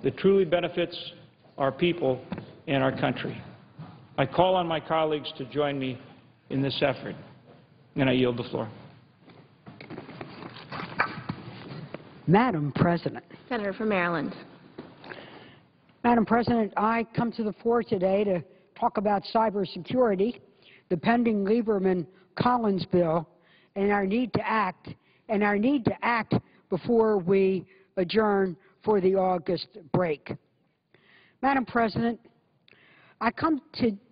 that truly benefits our people and our country. I call on my colleagues to join me in this effort, and I yield the floor. Madam President. Senator from Maryland. Madam President, I come to the floor today to talk about cybersecurity, the pending Lieberman-Collins bill, and our need to act, before we adjourn for the August break. Madam President, I come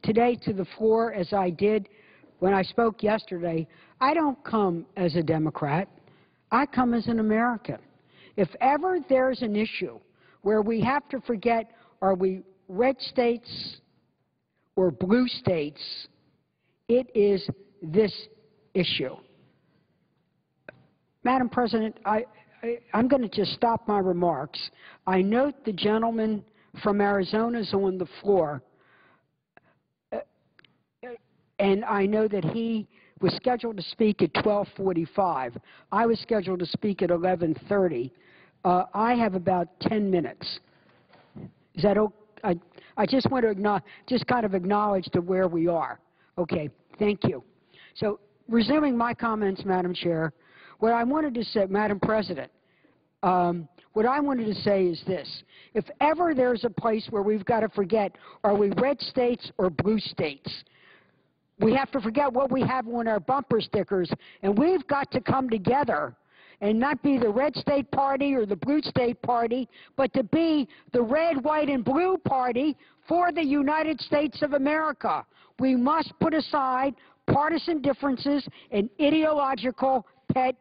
today to the floor as I did when I spoke yesterday. I don't come as a Democrat. I come as an American. If ever there's an issue where we have to forget, are we red states or blue states, it is this issue. Madam President, I'm going to just stop my remarks. I note the gentleman from Arizona is on the floor, and I know that he was scheduled to speak at 12:45. I was scheduled to speak at 11:30. I have about 10 minutes. Is that okay? I just want to kind of acknowledge to where we are. Okay, thank you. So, resuming my comments, Madam Chair, what I wanted to say, Madam President, what I wanted to say is this. If ever there's a place where we've got to forget, are we red states or blue states? We have to forget what we have on our bumper stickers, and we've got to come together and not be the red state party or the blue state party, but to be the red, white, and blue party for the United States of America. We must put aside partisan differences and ideological pet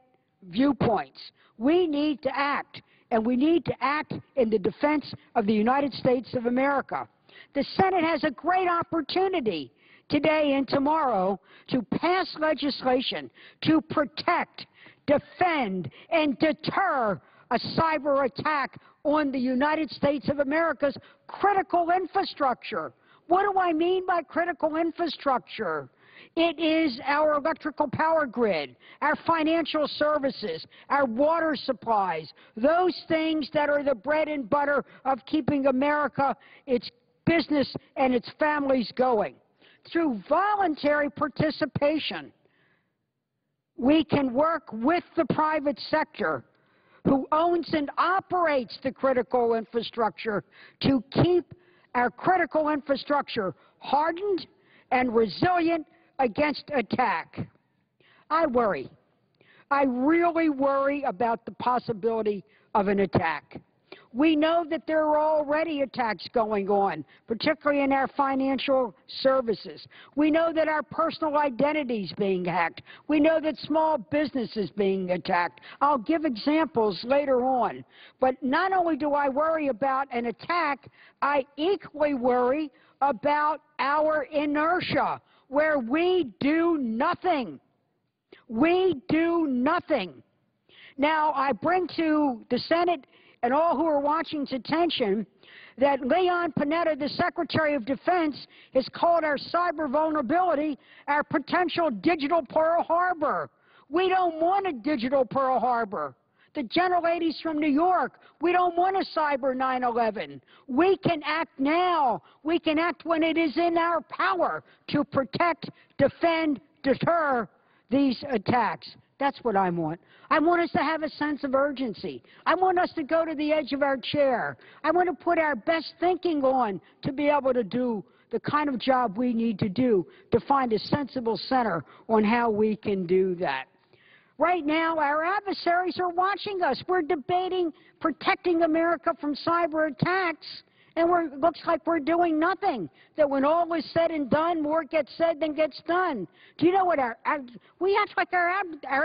viewpoints. We need to act, and we need to act in the defense of the United States of America. The Senate has a great opportunity today and tomorrow to pass legislation to protect, defend, and deter a cyber attack on the United States of America's critical infrastructure. What do I mean by critical infrastructure? It is our electrical power grid, our financial services, our water supplies, those things that are the bread and butter of keeping America, its business, and its families going. Through voluntary participation, we can work with the private sector who owns and operates the critical infrastructure to keep our critical infrastructure hardened and resilient against attack. I worry. I really worry about the possibility of an attack. We know that there are already attacks going on, particularly in our financial services. We know that our personal identity is being hacked. We know that small business is being attacked. I'll give examples later on. But not only do I worry about an attack, I equally worry about our inertia, where we do nothing. We do nothing. Now, I bring to the Senate and all who are watching's attention that Leon Panetta, the Secretary of Defense, has called our cyber vulnerability our potential digital Pearl Harbor. We don't want a digital Pearl Harbor. The gentleladies from New York, we don't want a cyber 9/11. We can act now. We can act when it is in our power to protect, defend, deter these attacks. That's what I want. I want us to have a sense of urgency. I want us to go to the edge of our chair. I want to put our best thinking on to be able to do the kind of job we need to do to find a sensible center on how we can do that. Right now, our adversaries are watching us. We're debating protecting America from cyber attacks, and it looks like we're doing nothing. That when all is said and done, more gets said than gets done. Do you know what we act like our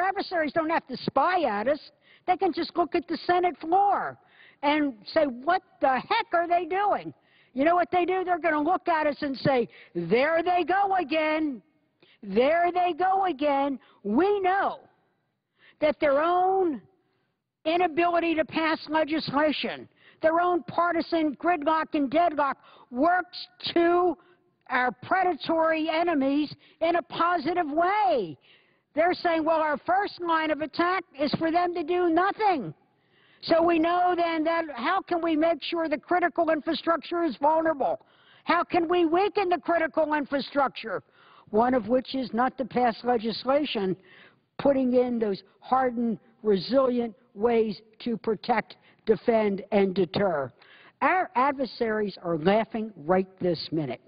adversaries don't have to spy at us. They can just look at the Senate floor and say, what the heck are they doing? You know what they do? They're going to look at us and say, there they go again. There they go again. We know that their own inability to pass legislation, their own partisan gridlock and deadlock works to our predatory enemies in a positive way. They're saying, well, our first line of attack is for them to do nothing. So we know then that how can we make sure the critical infrastructure is vulnerable? How can we weaken the critical infrastructure? One of which is not to pass legislation putting in those hardened, resilient ways to protect, defend, and deter. Our adversaries are laughing right this minute.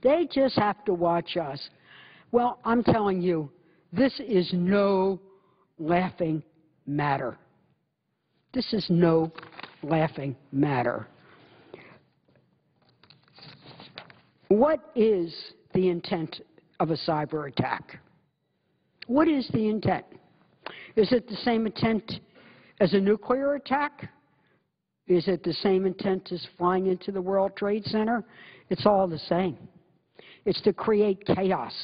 They just have to watch us. Well, I'm telling you, this is no laughing matter. This is no laughing matter. What is the intent of a cyber attack? What is the intent? Is it the same intent as a nuclear attack? Is it the same intent as flying into the World Trade Center? It's all the same. It's to create chaos.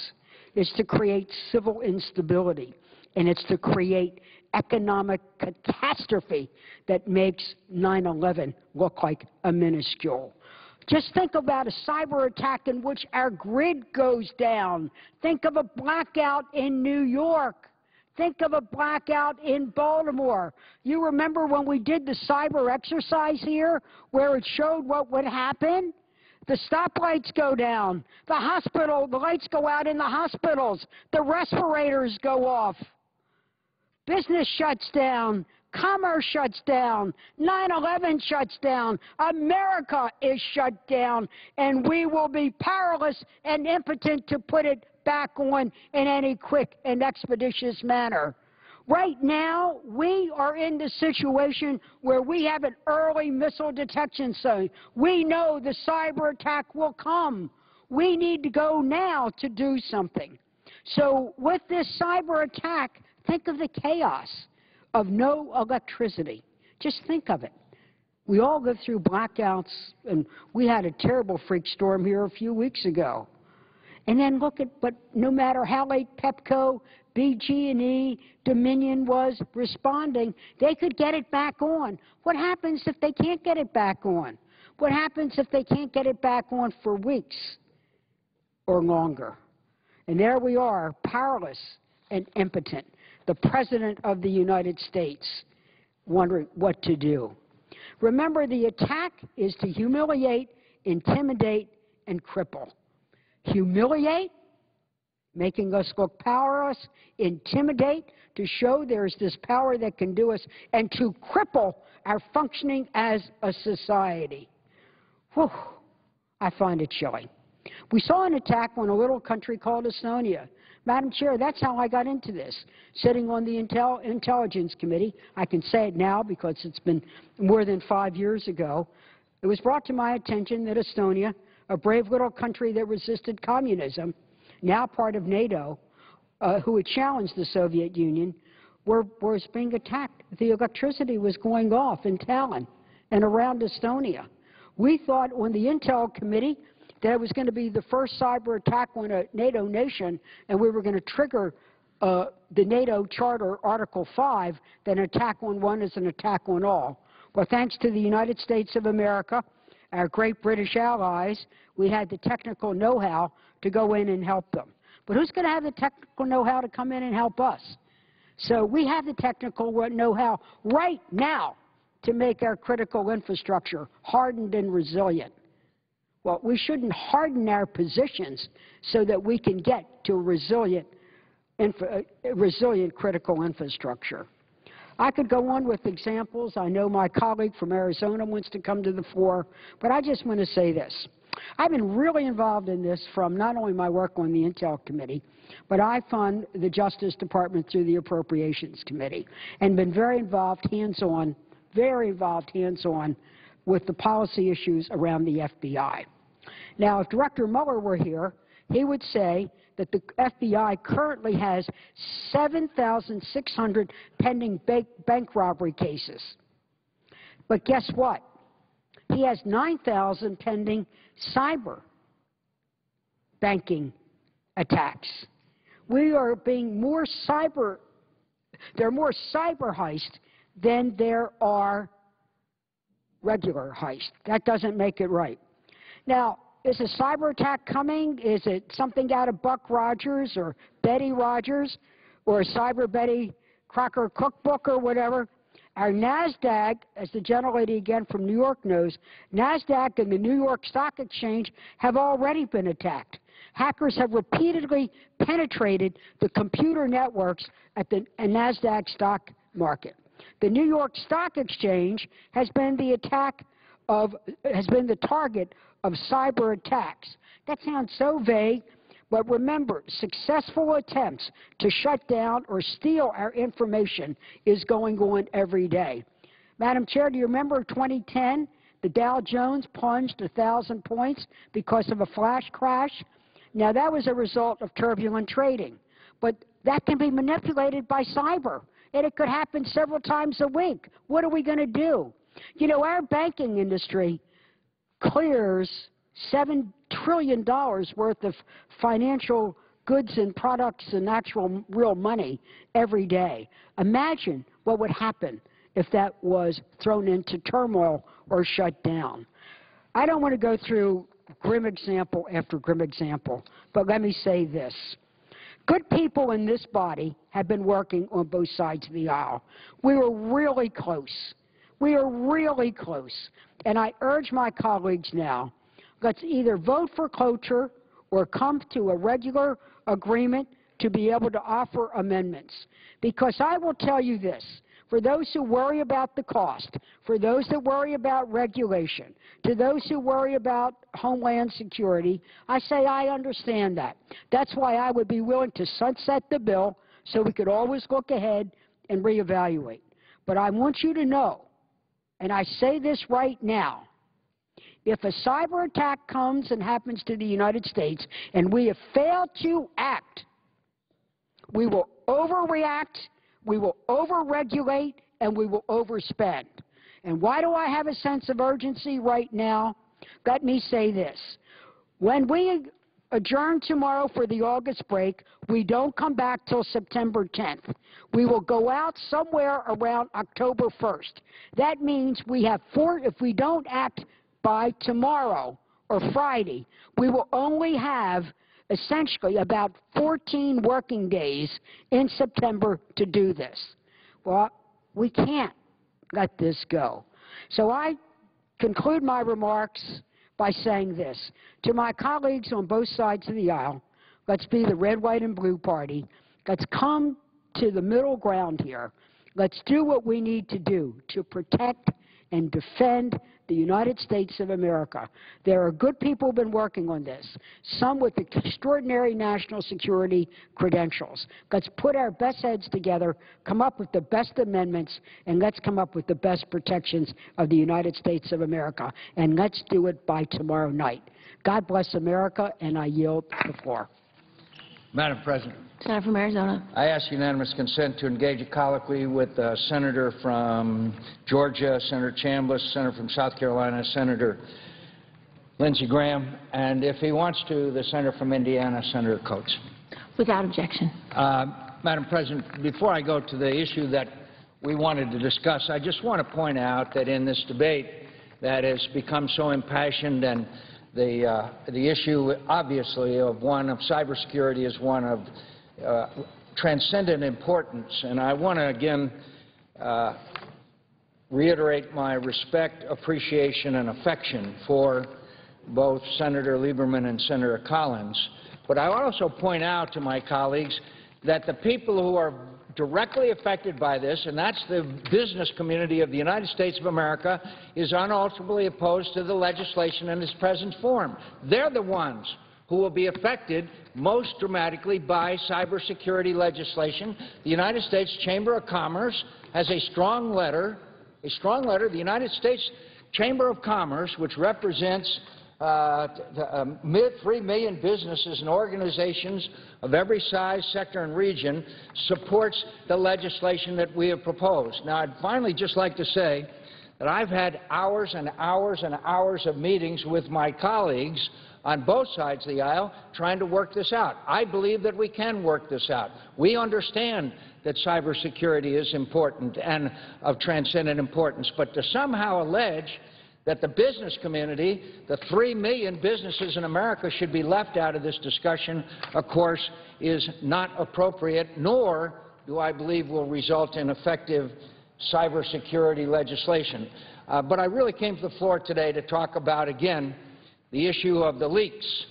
It's to create civil instability. And it's to create economic catastrophe that makes 9/11 look like a minuscule. Just think about a cyber attack in which our grid goes down. Think of a blackout in New York. Think of a blackout in Baltimore. You remember when we did the cyber exercise here where it showed what would happen? The stoplights go down. The lights go out in the hospitals. The respirators go off. Business shuts down. Commerce shuts down. 9/11 shuts down. America is shut down. And we will be powerless and impotent to put it back on in any quick and expeditious manner. Right now, we are in the situation where we have an early missile detection zone. We know the cyber attack will come. We need to go now to do something. So with this cyber attack, think of the chaos of no electricity. Just think of it. We all go through blackouts, and we had a terrible freak storm here a few weeks ago. And then look at, but no matter how late PEPCO, BG&E, Dominion was responding, they could get it back on. What happens if they can't get it back on? What happens if they can't get it back on for weeks or longer? And there we are, powerless and impotent. The President of the United States wondering what to do. Remember, the attack is to humiliate, intimidate, and cripple. Humiliate, making us look powerless, intimidate, to show there's this power that can do us, and to cripple our functioning as a society. Whew, I find it chilling. We saw an attack on a little country called Estonia. Madam Chair, that's how I got into this, sitting on the Intelligence Committee. I can say it now because it's been more than 5 years ago. It was brought to my attention that Estonia, a brave little country that resisted communism, now part of NATO, who had challenged the Soviet Union, was being attacked. The electricity was going off in Tallinn and around Estonia. We thought on the Intel Committee that it was going to be the first cyber attack on a NATO nation, and we were going to trigger the NATO Charter, Article 5, that an attack on one is an attack on all. Well, thanks to the United States of America, our great British allies, we had the technical know-how to go in and help them. But who's going to have the technical know-how to come in and help us? So we have the technical know-how right now to make our critical infrastructure hardened and resilient. Well, we shouldn't harden our positions so that we can get to a resilient critical infrastructure. I could go on with examples. I know my colleague from Arizona wants to come to the fore, but I just want to say this. I've been really involved in this from not only my work on the Intel Committee, but I fund the Justice Department through the Appropriations Committee and been very involved hands-on with the policy issues around the FBI. Now, if Director Mueller were here, he would say that the FBI currently has 7,600 pending bank robbery cases. But guess what? He has 9,000 pending cyber banking attacks. We are being more cyber, there are more cyber heists than there are regular heists. That doesn't make it right. Now, is a cyber attack coming? Is it something out of Buck Rogers or Betty Rogers or a Cyber Betty Crocker cookbook or whatever? our NASDAQ, as the gentlelady again from New York knows, NASDAQ and the New York Stock Exchange have already been attacked. Hackers have repeatedly penetrated the computer networks at the NASDAQ stock market. The New York Stock Exchange has been the target of cyber attacks. That sounds so vague, but remember, successful attempts to shut down or steal our information is going on every day. Madam Chair, do you remember 2010? The Dow Jones plunged 1,000 points because of a flash crash. Now, that was a result of turbulent trading, but that can be manipulated by cyber, and it could happen several times a week. What are we going to do? You know, our banking industry clears $7 trillion worth of financial goods and products and actual real money every day. Imagine what would happen if that was thrown into turmoil or shut down. I don't want to go through grim example after grim example, but let me say this. Good people in this body have been working on both sides of the aisle. We were really close. We are really close. And I urge my colleagues now, let's either vote for cloture or come to a regular agreement to be able to offer amendments. Because I will tell you this, for those who worry about the cost, for those that worry about regulation, to those who worry about homeland security, I say I understand that. That's why I would be willing to sunset the bill so we could always look ahead and reevaluate. But I want you to know, and I say this right now, if a cyber attack comes and happens to the United States and we have failed to act, we will overreact, we will overregulate, and we will overspend. And why do I have a sense of urgency right now? Let me say this. When we adjourn tomorrow for the August break, we don't come back till September 10th. We will go out somewhere around October 1st. That means we have if we don't act by tomorrow or Friday, we will only have essentially about 14 working days in September to do this. Well, we can't let this go. So I conclude my remarks by saying this. To my colleagues on both sides of the aisle, let's be the red, white, and blue party. Let's come to the middle ground here. Let's do what we need to do to protect and defend the United States of America. There are good people who have been working on this, some with extraordinary national security credentials. Let's put our best heads together, come up with the best amendments, and let's come up with the best protections of the United States of America. And let's do it by tomorrow night. God bless America, and I yield the floor. Madam President. Senator from Arizona. I ask unanimous consent to engage a colloquy with the Senator from Georgia, Senator Chambliss, Senator from South Carolina, Senator Lindsey Graham, and if he wants to, the Senator from Indiana, Senator Coates. Without objection. Madam President, before I go to the issue that we wanted to discuss, I just want to point out that in this debate that has become so impassioned, and the issue, obviously, of cybersecurity is one of transcendent importance, and I want to again reiterate my respect, appreciation, and affection for both Senator Lieberman and Senator Collins. But I also point out to my colleagues that the people who are directly affected by this, and that's the business community of the United States of America, is unalterably opposed to the legislation in its present form. They're the ones who will be affected most dramatically by cybersecurity legislation. The United States Chamber of Commerce has a strong letter, the United States Chamber of Commerce, which represents 3 million businesses and organizations of every size, sector, and region, supports the legislation that we have proposed. Now, I'd finally just like to say that I've had hours and hours and hours of meetings with my colleagues on both sides of the aisle trying to work this out. I believe that we can work this out. We understand that cybersecurity is important and of transcendent importance, but to somehow allege that the business community, the 3 million businesses in America, should be left out of this discussion, of course, is not appropriate, nor do I believe will result in effective cybersecurity legislation. But I really came to the floor today to talk about, again, the issue of the leaks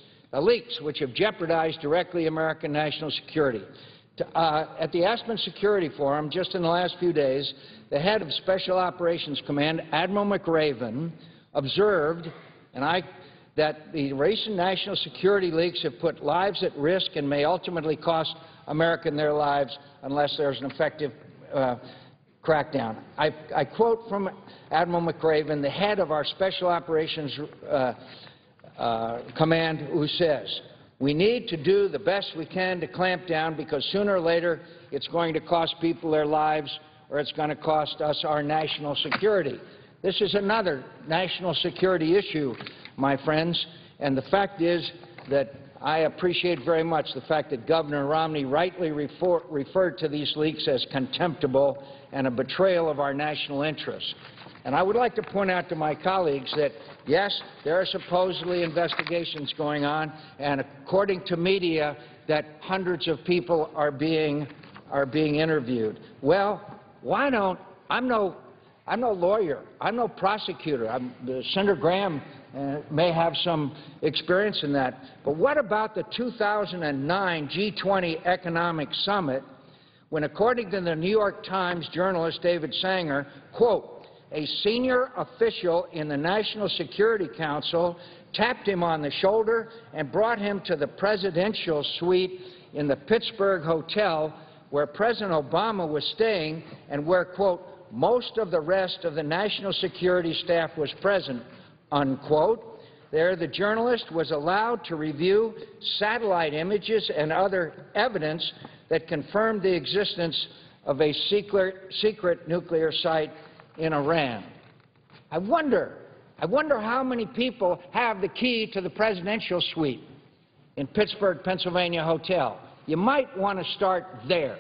which have jeopardized directly American national security. At the Aspen Security Forum, just in the last few days, the head of Special Operations Command, Admiral McRaven, observed that the recent national security leaks have put lives at risk and may ultimately cost America their lives unless there's an effective crackdown. I quote from Admiral McRaven, the head of our Special Operations Command, who says, "We need to do the best we can to clamp down because sooner or later it's going to cost people their lives or it's going to cost us our national security." This is another national security issue, my friends, and the fact is that I appreciate very much the fact that Governor Romney rightly referred to these leaks as contemptible and a betrayal of our national interests. And I would like to point out to my colleagues that, yes, there are supposedly investigations going on, and according to media, that hundreds of people are being interviewed. Well, why don't I'm no lawyer, I'm no prosecutor. Senator Graham may have some experience in that. But what about the 2009 G20 Economic Summit when, according to the New York Times journalist David Sanger, quote, a senior official in the National Security Council tapped him on the shoulder and brought him to the presidential suite in the Pittsburgh hotel where President Obama was staying and where, quote, most of the rest of the national security staff was present, unquote. There, the journalist was allowed to review satellite images and other evidence that confirmed the existence of a secret nuclear site in Iran. I wonder how many people have the key to the presidential suite in Pittsburgh, Pennsylvania hotel. You might want to start there.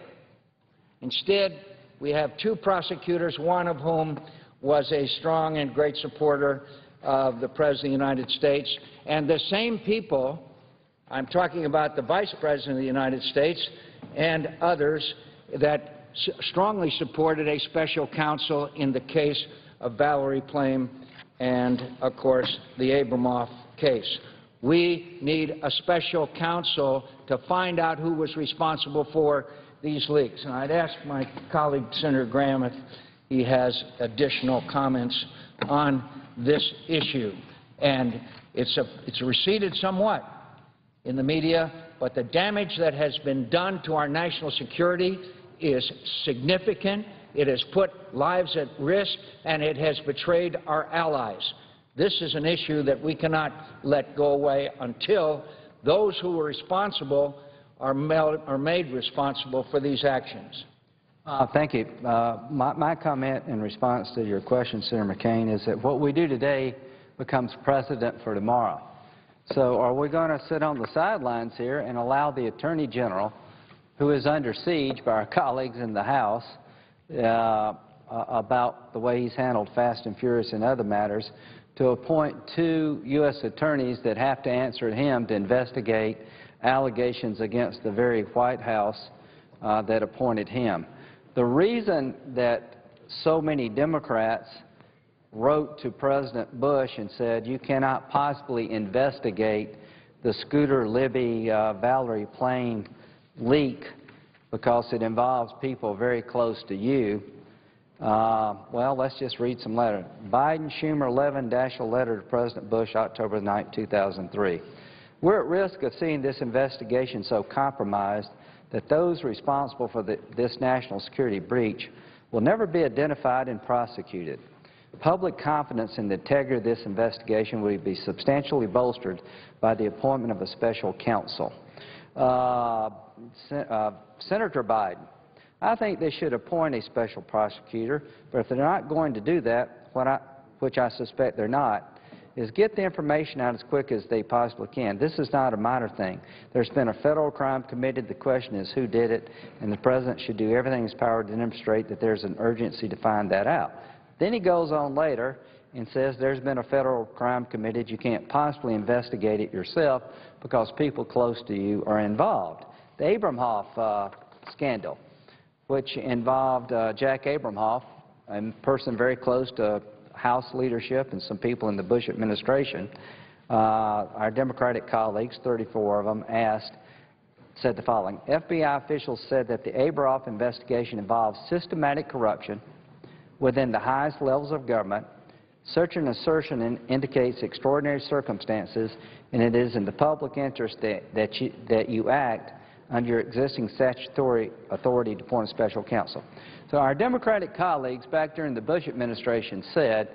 Instead, we have two prosecutors, one of whom was a strong and great supporter of the President of the United States, and the same people, I'm talking about the Vice President of the United States and others, that strongly supported a special counsel in the case of Valerie Plame and, of course, the Abramoff case. We need a special counsel to find out who was responsible for these leaks. And I'd ask my colleague, Senator Graham, if he has additional comments on this issue. And it's receded somewhat in the media, but the damage that has been done to our national security is significant. It has put lives at risk, and it has betrayed our allies. This is an issue that we cannot let go away until those who were responsible are made responsible for these actions. Thank you. My comment in response to your question, Senator McCain, is that what we do today becomes precedent for tomorrow. So are we going to sit on the sidelines here and allow the Attorney General, who is under siege by our colleagues in the House about the way he's handled Fast and Furious and other matters, to appoint two U.S. attorneys that have to answer to him to investigate allegations against the very White House that appointed him? The reason that so many Democrats wrote to President Bush and said, you cannot possibly investigate the Scooter Libby Valerie Plame leak because it involves people very close to you. Well, let's just read some letters. Biden, Schumer, Levin dash a letter to President Bush, October 9, 2003. We're at risk of seeing this investigation so compromised that those responsible for this national security breach will never be identified and prosecuted. Public confidence in the integrity of this investigation will be substantially bolstered by the appointment of a special counsel. Senator Biden, I think they should appoint a special prosecutor, but if they're not going to do that, which I suspect they're not, is get the information out as quick as they possibly can. This is not a minor thing. There's been a federal crime committed. The question is who did it, and the President should do everything in his power to demonstrate that there's an urgency to find that out. Then he goes on later and says there's been a federal crime committed. You can't possibly investigate it yourself because people close to you are involved. The Abramoff scandal, which involved Jack Abramoff, a person very close to House leadership and some people in the Bush administration, our Democratic colleagues, 34 of them, said the following: FBI officials said that the Abramoff investigation involves systematic corruption within the highest levels of government. Such an assertion indicates extraordinary circumstances, and it is in the public interest that you act under your existing statutory authority to appoint a special counsel. So our Democratic colleagues back during the Bush administration said,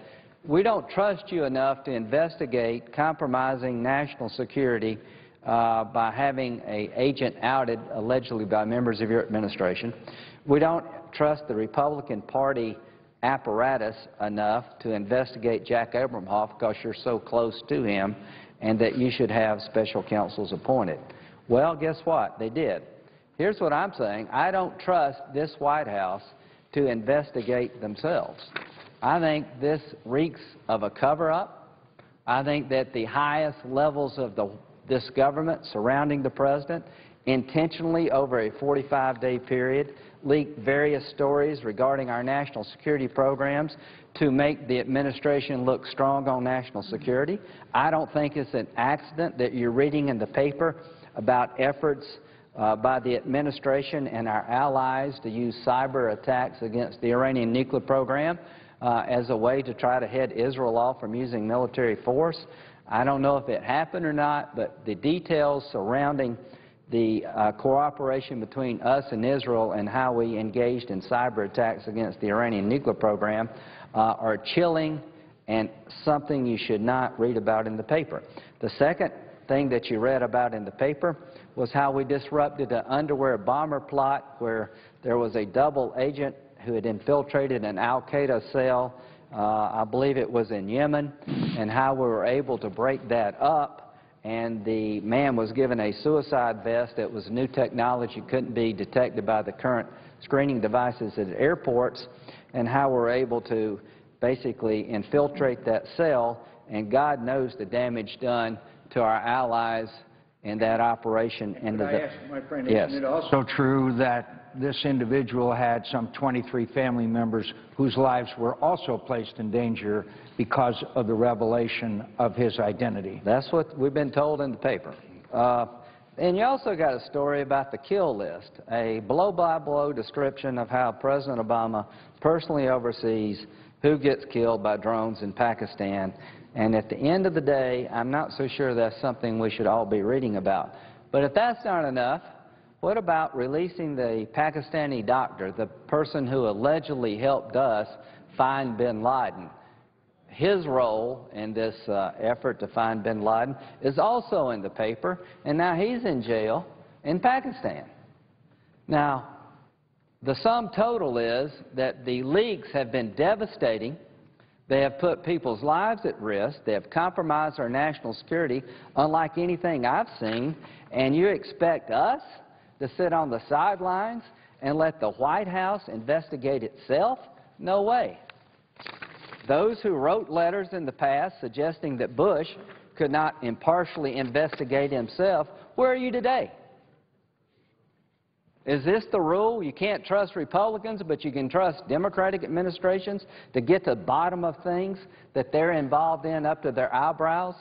we don't trust you enough to investigate compromising national security by having an agent outed allegedly by members of your administration. We don't trust the Republican Party apparatus enough to investigate Jack Abramoff because you're so close to him, and that you should have special counsels appointed. Well, guess what? They did. Here's what I'm saying. I don't trust this White House to investigate themselves. I think this reeks of a cover-up. I think that the highest levels of this government surrounding the president intentionally over a 45-day period leaked various stories regarding our national security programs to make the administration look strong on national security. I don't think it's an accident that you're reading in the paper about efforts by the administration and our allies to use cyber attacks against the Iranian nuclear program as a way to try to head Israel off from using military force. I don't know if it happened or not, but the details surrounding the cooperation between us and Israel and how we engaged in cyber attacks against the Iranian nuclear program are chilling and something you should not read about in the paper. The second thing that you read about in the paper was how we disrupted an underwear bomber plot where there was a double agent who had infiltrated an al-Qaeda cell, I believe it was in Yemen, and how we were able to break that up, and the man was given a suicide vest that was new technology, couldn't be detected by the current screening devices at airports, and how we were able to basically infiltrate that cell, and God knows the damage done to our allies in that operation. Could I ask, my friend, yes. isn't it also true that this individual had some 23 family members whose lives were also placed in danger because of the revelation of his identity? That's what we've been told in the paper. And you also got a story about the kill list, a blow-by-blow description of how President Obama personally oversees who gets killed by drones in Pakistan. And at the end of the day, I'm not so sure that's something we should all be reading about. But if that's not enough, what about releasing the Pakistani doctor, the person who allegedly helped us find bin Laden? His role in this effort to find bin Laden is also in the paper, and now he's in jail in Pakistan. Now, the sum total is that the leaks have been devastating. They have put people's lives at risk. They have compromised our national security unlike anything I've seen. And you expect us to sit on the sidelines and let the White House investigate itself? No way. Those who wrote letters in the past suggesting that Bush could not impartially investigate himself, where are you today? Is this the rule? You can't trust Republicans, but you can trust Democratic administrations to get to the bottom of things that they're involved in up to their eyebrows?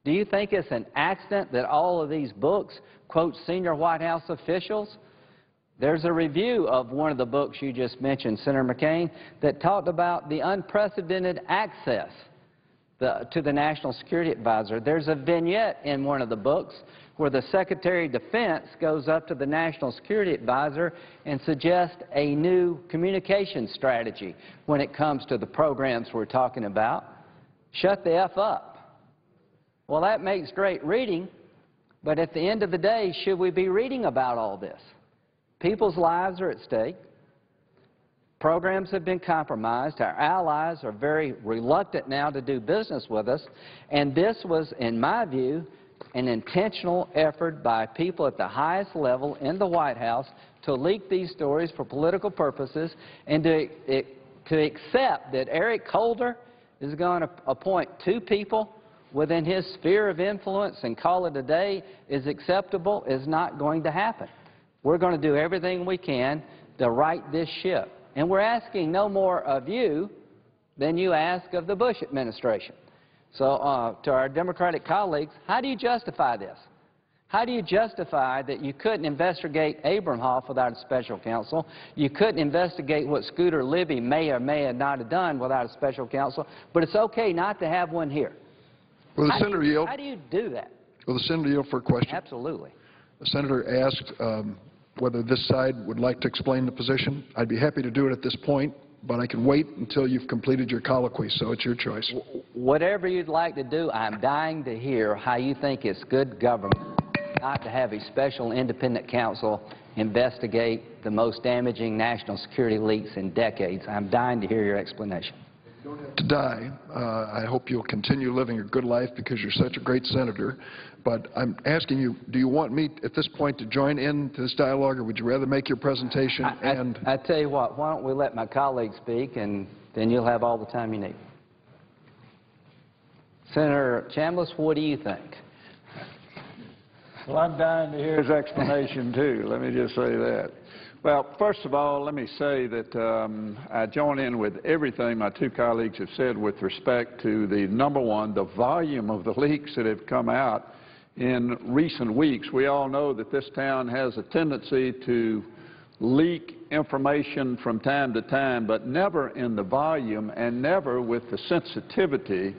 Do you think it's an accident that all of these books quote senior White House officials? There's a review of one of the books you just mentioned, Senator McCain, that talked about the unprecedented access to the National Security Advisor. There's a vignette in one of the books where the Secretary of Defense goes up to the National Security Advisor and suggests a new communication strategy when it comes to the programs we're talking about. Shut the F up. Well, that makes great reading, but at the end of the day, should we be reading about all this? People's lives are at stake. Programs have been compromised. Our allies are very reluctant now to do business with us. And this was, in my view, an intentional effort by people at the highest level in the White House to leak these stories for political purposes and to accept that Eric Holder is going to appoint 2 people within his sphere of influence and call it a day is acceptable is not going to happen. We're going to do everything we can to right this ship. And we're asking no more of you than you ask of the Bush administration. So to our Democratic colleagues, how do you justify this? How do you justify that you couldn't investigate Abramoff without a special counsel? You couldn't investigate what Scooter Libby may or may not have done without a special counsel, but it's okay not to have one here. Will the Senator yield? How do you do that? Will the Senator yield for a question? Absolutely. The Senator asked whether this side would like to explain the position. I'd be happy to do it at this point, but I can wait until you've completed your colloquy, so it's your choice. Whatever you'd like to do, I'm dying to hear how you think it's good government not to have a special independent counsel investigate the most damaging national security leaks in decades. I'm dying to hear your explanation. You don't have to die. I hope you'll continue living a good life because you're such a great senator. But I'm asking you, do you want me at this point to join in to this dialogue, or would you rather make your presentation? I tell you what, why don't we let my colleagues speak, and then you'll have all the time you need. Senator Chambliss, what do you think? Well, I'm dying to hear his explanation, too. Let me just say that. Well, first of all, let me say that I join in with everything my two colleagues have said with respect to the, number one, the volume of the leaks that have come out in recent weeks. We all know that this town has a tendency to leak information from time to time, but never in the volume and never with the sensitivity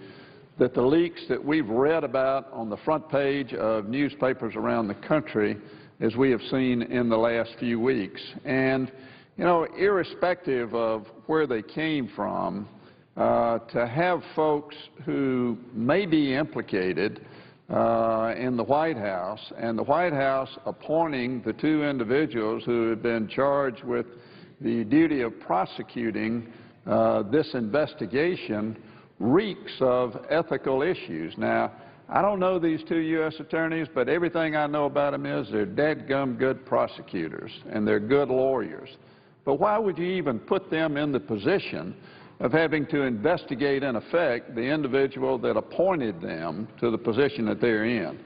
that the leaks that we've read about on the front page of newspapers around the country as we have seen in the last few weeks. And, you know, irrespective of where they came from, to have folks who may be implicated in the White House, and the White House appointing the two individuals who have been charged with the duty of prosecuting this investigation, reeks of ethical issues. Now, I don't know these two U.S. attorneys, but everything I know about them is they're dadgum good prosecutors and they're good lawyers. But why would you even put them in the position of having to investigate, in effect, the individual that appointed them to the position that they're in?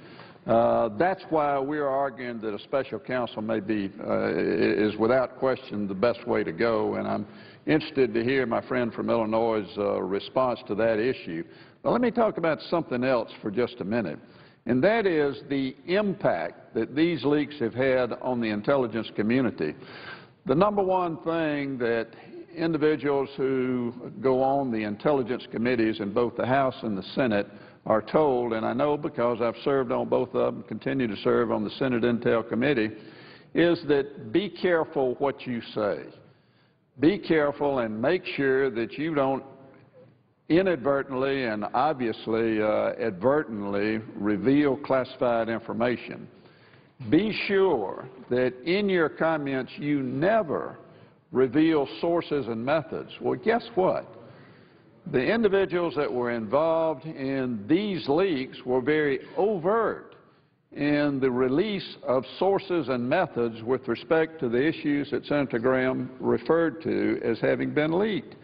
That's why we're arguing that a special counsel may be, is without question the best way to go, and I'm interested to hear my friend from Illinois' response to that issue. But let me talk about something else for just a minute, and that is the impact that these leaks have had on the intelligence community. The number one thing that individuals who go on the intelligence committees in both the House and the Senate are told, and I know because I've served on both of them, continue to serve on the Senate Intel Committee, is that be careful what you say. Be careful and make sure that you don't inadvertently and obviously advertently reveal classified information. Be sure that in your comments you never reveal sources and methods. Well, guess what? The individuals that were involved in these leaks were very overt in the release of sources and methods with respect to the issues that Senator Graham referred to as having been leaked.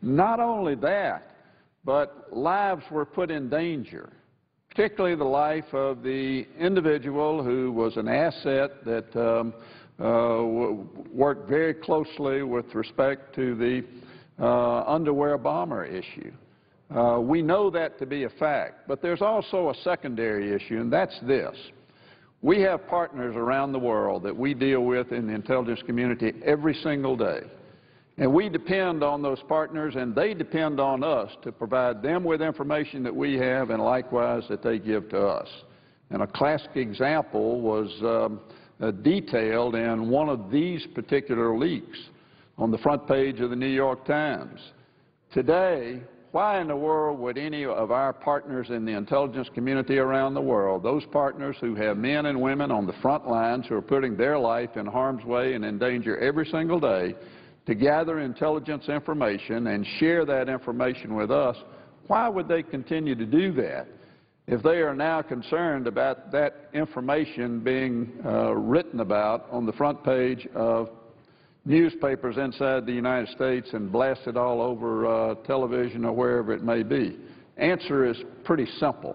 Not only that, but lives were put in danger, particularly the life of the individual who was an asset that worked very closely with respect to the underwear bomber issue. We know that to be a fact, but there's also a secondary issue, and that's this. We have partners around the world that we deal with in the intelligence community every single day, and we depend on those partners, and they depend on us to provide them with information that we have and likewise that they give to us. And a classic example was detailed in one of these particular leaks on the front page of the New York Times. Today, why in the world would any of our partners in the intelligence community around the world, those partners who have men and women on the front lines who are putting their life in harm's way and in danger every single day to gather intelligence information and share that information with us, why would they continue to do that if they are now concerned about that information being written about on the front page of newspapers inside the United States and blasted all over television or wherever it may be? Answer is pretty simple.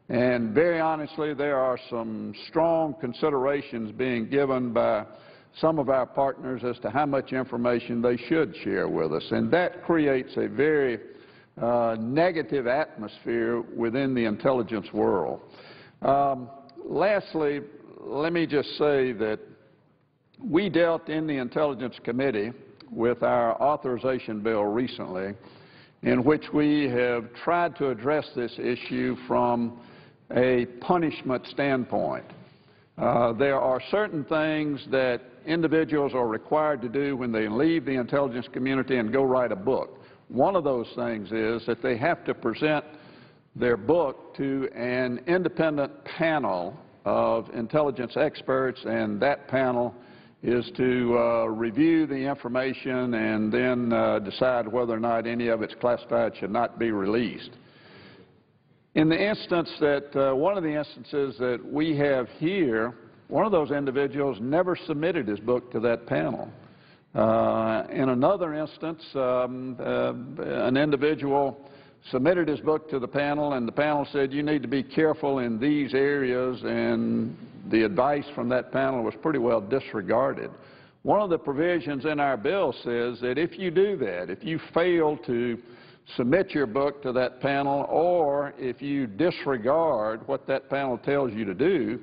And very honestly, there are some strong considerations being given by some of our partners as to how much information they should share with us. And that creates a very negative atmosphere within the intelligence world. Lastly, let me just say that we dealt in the Intelligence Committee with our authorization bill recently, in which we have tried to address this issue from a punishment standpoint. There are certain things that individuals are required to do when they leave the intelligence community and go write a book. One of those things is that they have to present their book to an independent panel of intelligence experts, and that panel is to review the information and then decide whether or not any of it's classified should not be released. In the instance that, one of the instances that we have here, one of those individuals never submitted his book to that panel. In another instance, an individual submitted his book to the panel, and the panel said, you need to be careful in these areas, and the advice from that panel was pretty well disregarded. One of the provisions in our bill says that if you do that, if you fail to submit your book to that panel, or if you disregard what that panel tells you to do,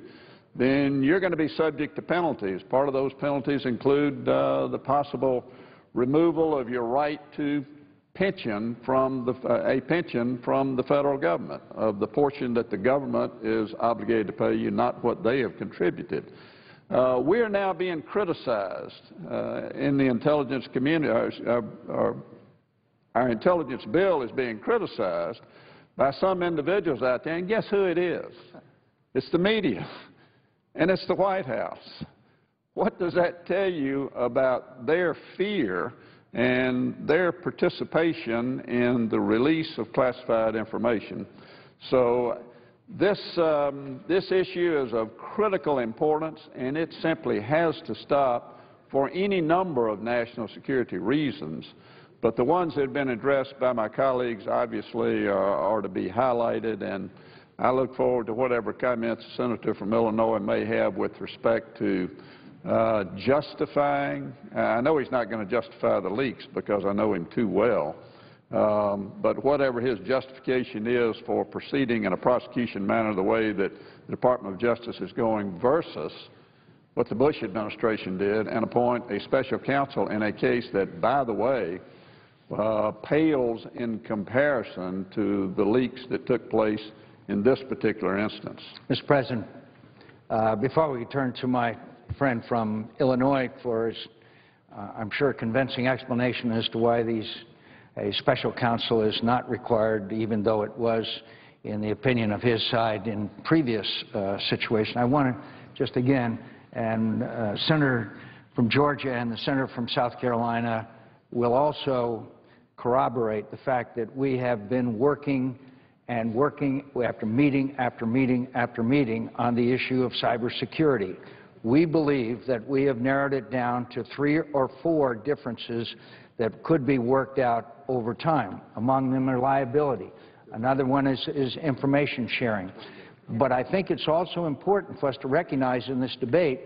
then you're going to be subject to penalties. Part of those penalties include the possible removal of your right to pension from a pension from the federal government, of the portion that the government is obligated to pay you, not what they have contributed. We are now being criticized in the intelligence community. Our intelligence bill is being criticized by some individuals out there, and guess who it is? It's the media, and it's the White House. What does that tell you about their fear and their participation in the release of classified information? So this issue is of critical importance, and it simply has to stop for any number of national security reasons. But the ones that have been addressed by my colleagues obviously are to be highlighted, and I look forward to whatever comments the senator from Illinois may have with respect to justifying. I know he's not going to justify the leaks because I know him too well, but whatever his justification is for proceeding in a prosecution manner the way that the Department of Justice is going versus what the Bush administration did and appoint a special counsel in a case that, by the way, pales in comparison to the leaks that took place in this particular instance. Mr. President, before we turn to my friend from Illinois for his, I'm sure, convincing explanation as to why a special counsel is not required, even though it was in the opinion of his side in previous situation, I want to just again, and Senator from Georgia and the Senator from South Carolina will also corroborate the fact that we have been working after meeting after meeting after meeting on the issue of cybersecurity. We believe that we have narrowed it down to 3 or 4 differences that could be worked out over time. Among them are liability. Another one is information sharing. But I think it's also important for us to recognize in this debate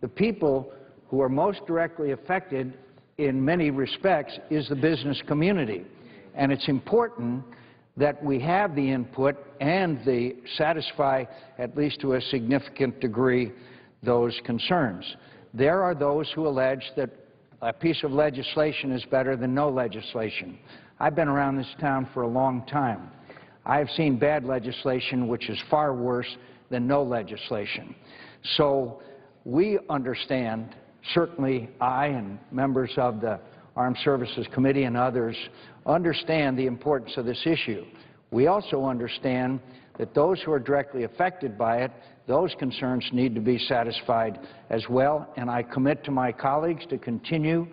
the people who are most directly affected in many respects is the business community. And it's important that we have the input and satisfy, at least to a significant degree, those concerns. There are those who allege that a piece of legislation is better than no legislation. I've been around this town for a long time. I've seen bad legislation which is far worse than no legislation. So we understand, certainly I and members of the Armed Services Committee and others understand the importance of this issue. We also understand that those who are directly affected by it, those concerns need to be satisfied as well, and I commit to my colleagues to continue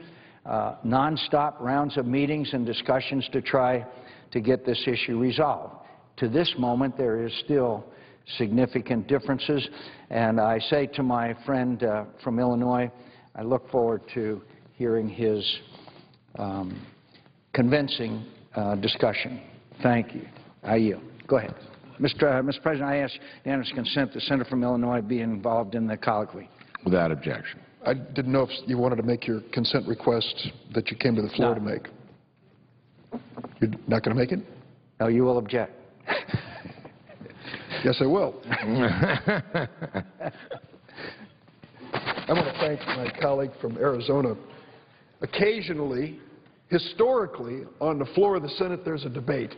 nonstop rounds of meetings and discussions to try to get this issue resolved. To this moment, there is still significant differences, and I say to my friend from Illinois, I look forward to hearing his convincing discussion. Thank you. I yield. Go ahead. Mr. President, I ask unanimous consent the senator from Illinois be involved in the colloquy. Without objection. I didn't know if you wanted to make your consent request that you came to the floor to make. You're not going to make it? No, you will object. Yes, I will. I want to thank my colleague from Arizona. Occasionally, historically, on the floor of the Senate, there's a debate.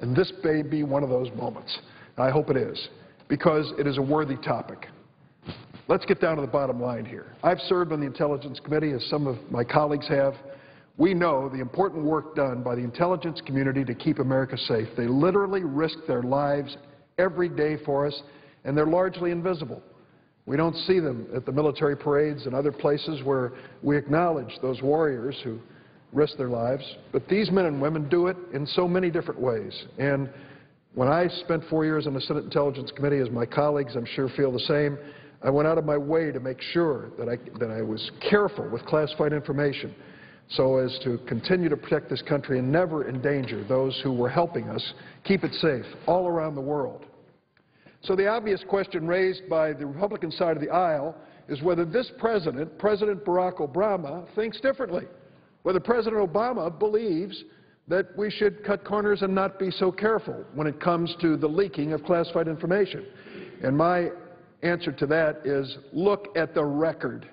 And this may be one of those moments. I hope it is, because it is a worthy topic. Let's get down to the bottom line here. I've served on the Intelligence Committee, as some of my colleagues have. We know the important work done by the intelligence community to keep America safe. They literally risk their lives every day for us, and they're largely invisible. We don't see them at the military parades and other places where we acknowledge those warriors who risk their lives. But these men and women do it in so many different ways. And when I spent 4 years on the Senate Intelligence Committee, as my colleagues I'm sure feel the same, I went out of my way to make sure that I was careful with classified information so as to continue to protect this country and never endanger those who were helping us keep it safe all around the world. So the obvious question raised by the Republican side of the aisle is whether this president, President Barack Obama, thinks differently, whether President Obama believes that we should cut corners and not be so careful when it comes to the leaking of classified information. And my answer to that is look at the record.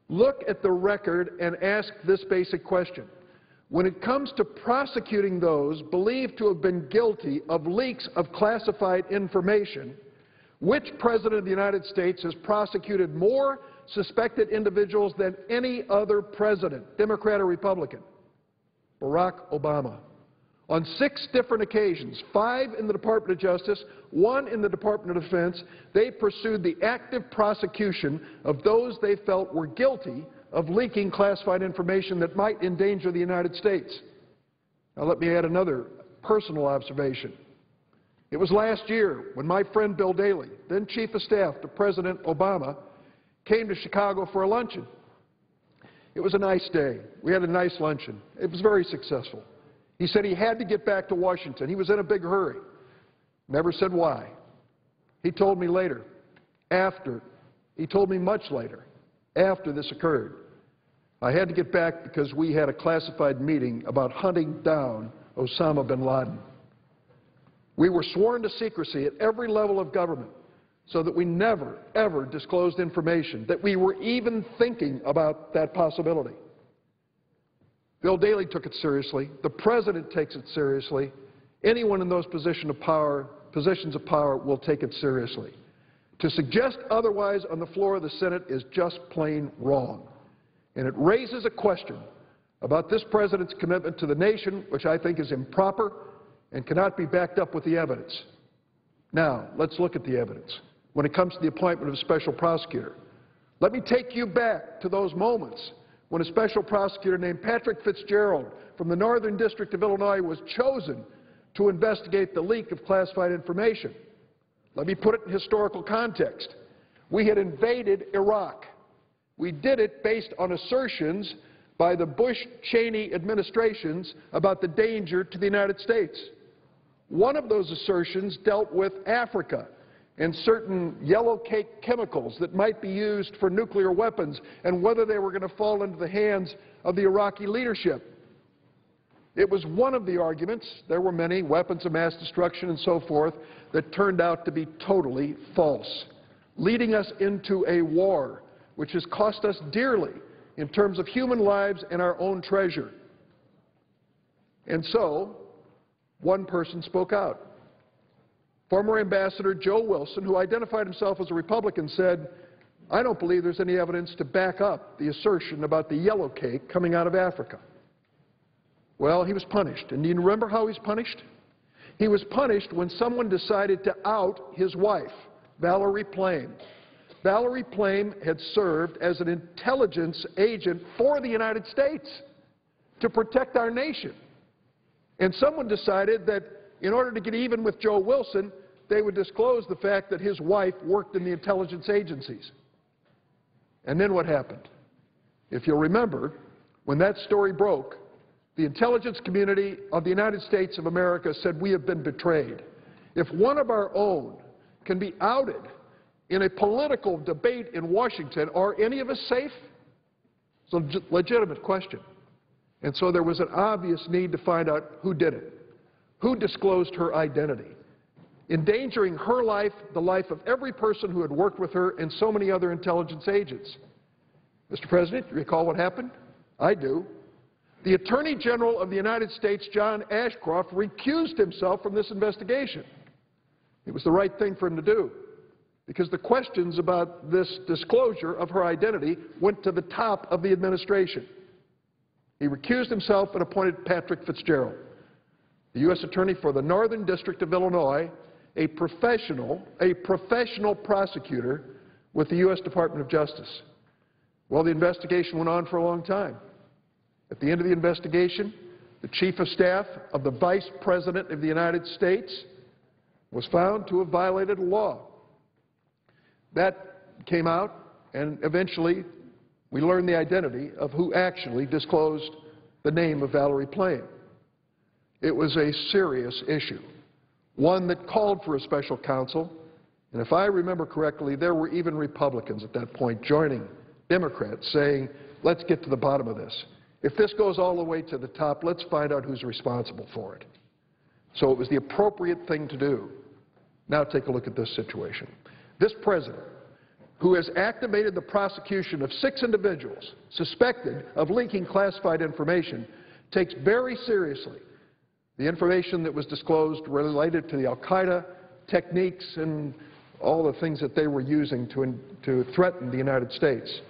Look at the record and ask this basic question. When it comes to prosecuting those believed to have been guilty of leaks of classified information, which president of the United States has prosecuted more suspected individuals than any other president, Democrat or Republican? Barack Obama. On 6 different occasions, 5 in the Department of Justice, 1 in the Department of Defense, they pursued the active prosecution of those they felt were guilty of leaking classified information that might endanger the United States. Now let me add another personal observation. It was last year when my friend Bill Daley, then Chief of Staff to President Obama, came to Chicago for a luncheon. It was a nice day. We had a nice luncheon. It was very successful. He said he had to get back to Washington. He was in a big hurry. Never said why. He told me later, he told me much later, after this occurred, I had to get back because we had a classified meeting about hunting down Osama bin Laden. We were sworn to secrecy at every level of government so that we never, ever disclosed information, that we were even thinking about that possibility. Bill Daley took it seriously. The President takes it seriously. Anyone in those positions of power will take it seriously. To suggest otherwise on the floor of the Senate is just plain wrong. And it raises a question about this President's commitment to the nation, which I think is improper and cannot be backed up with the evidence. Now, let's look at the evidence. When it comes to the appointment of a special prosecutor, let me take you back to those moments when a special prosecutor named Patrick Fitzgerald from the Northern District of Illinois was chosen to investigate the leak of classified information. Let me put it in historical context. We had Iraq. We did it based on assertions by the Bush-Cheney administrations about the danger to the United States. One of those assertions dealt with Africa and certain yellow cake chemicals that might be used for nuclear weapons and whether they were going to fall into the hands of the Iraqi leadership. It was one of the arguments, there were many, weapons of mass destruction and so forth, that turned out to be totally false, leading us into a war which has cost us dearly in terms of human lives and our own treasure. And so, one person spoke out. Former Ambassador Joe Wilson, who identified himself as a Republican, said, I don't believe there's any evidence to back up the assertion about the yellow cake coming out of Africa. Well, he was punished. And do you remember how he was punished? He was punished when someone decided to out his wife, Valerie Plame. Valerie Plame had served as an intelligence agent for the United States to protect our nation. And someone decided that in order to get even with Joe Wilson, they would disclose the fact that his wife worked in the intelligence agencies. And then what happened? If you'll remember, when that story broke, the intelligence community of the United States of America said we have been betrayed. If one of our own can be outed in a political debate in Washington, are any of us safe? It's a legitimate question. And so there was an obvious need to find out who did it, who disclosed her identity, endangering her life, the life of every person who had worked with her, and so many other intelligence agents. Mr. President, you recall what happened? I do. The Attorney General of the United States, John Ashcroft, recused himself from this investigation. It was the right thing for him to do, because the questions about this disclosure of her identity went to the top of the administration. He recused himself and appointed Patrick Fitzgerald, the U.S. Attorney for the Northern District of Illinois, a professional prosecutor with the U.S. Department of Justice. Well, the investigation went on for a long time. At the end of the investigation, the Chief of Staff of the Vice President of the United States was found to have violated a law. That came out, and eventually we learned the identity of who actually disclosed the name of Valerie Plame. It was a serious issue, one that called for a special counsel, and if I remember correctly, there were even Republicans at that point joining Democrats saying, let's get to the bottom of this. If this goes all the way to the top, let's find out who's responsible for it. So it was the appropriate thing to do. Now take a look at this situation. This president, who has activated the prosecution of 6 individuals suspected of leaking classified information, takes very seriously the information that was disclosed related to the al-Qaeda techniques and all the things that they were using to threaten the United States.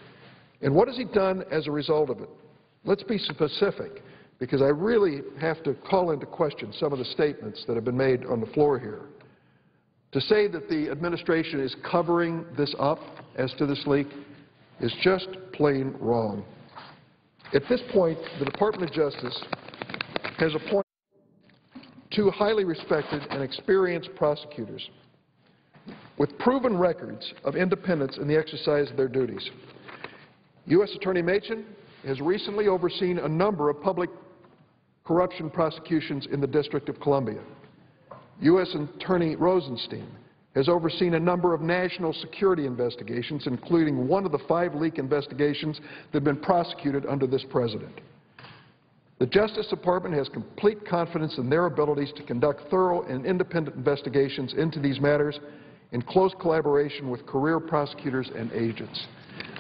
And what has he done as a result of it? Let's be specific, because I really have to call into question some of the statements that have been made on the floor here. To say that the administration is covering this up as to this leak is just plain wrong. At this point, the Department of Justice has appointed 2 highly respected and experienced prosecutors with proven records of independence in the exercise of their duties. U.S. Attorney Machen has recently overseen a number of public corruption prosecutions in the District of Columbia. U.S. Attorney Rosenstein has overseen a number of national security investigations, including one of the 5 leak investigations that have been prosecuted under this president. The Justice Department has complete confidence in their abilities to conduct thorough and independent investigations into these matters in close collaboration with career prosecutors and agents.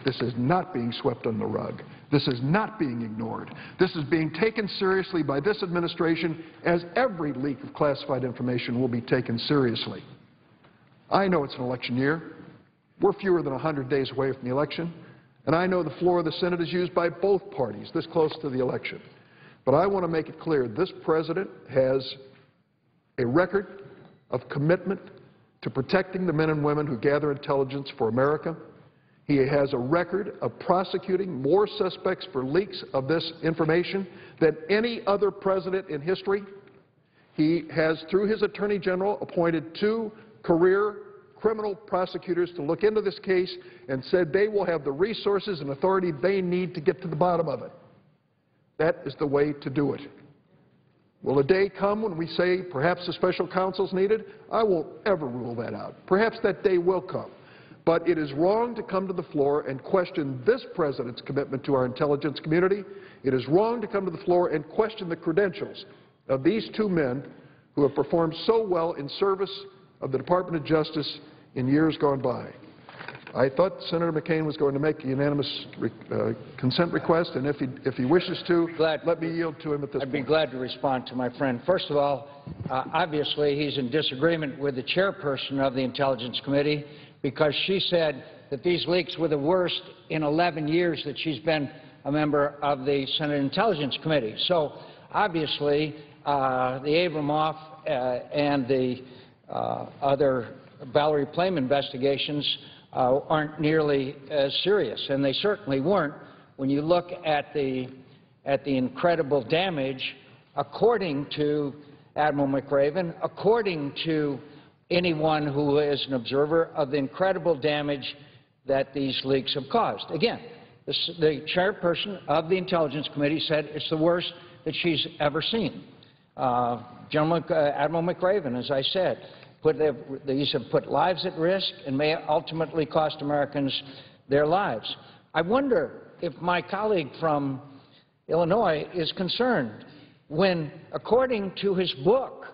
This is not being swept under the rug. This is not being ignored. This is being taken seriously by this administration, as every leak of classified information will be taken seriously. I know it's an election year. We're fewer than 100 days away from the election, and I know the floor of the Senate is used by both parties this close to the election. But I want to make it clear, this president has a record of commitment to protecting the men and women who gather intelligence for America. He has a record of prosecuting more suspects for leaks of this information than any other president in history. He has, through his Attorney General, appointed 2 career criminal prosecutors to look into this case and said they will have the resources and authority they need to get to the bottom of it. That is the way to do it. Will a day come when we say perhaps a special counsel is needed? I won't ever rule that out. Perhaps that day will come. But it is wrong to come to the floor and question this president's commitment to our intelligence community. It is wrong to come to the floor and question the credentials of these 2 men who have performed so well in service of the Department of Justice in years gone by. I thought Senator McCain was going to make a unanimous consent request, and if he wishes to, let me yield to him at this point. I'd be glad to respond to my friend. First of all, obviously he's in disagreement with the chairperson of the Intelligence Committee, because she said that these leaks were the worst in 11 years that she's been a member of the Senate Intelligence Committee. So obviously the Abramoff and the other Valerie Plame investigations aren't nearly as serious, and they certainly weren't when you look at the incredible damage, according to Admiral McRaven, according to anyone who is an observer, of the incredible damage that these leaks have caused. Again, the chairperson of the Intelligence Committee said it's the worst that she's ever seen. Admiral McRaven, as I said, these have put lives at risk and may ultimately cost Americans their lives. I wonder if my colleague from Illinois is concerned when, according to his book,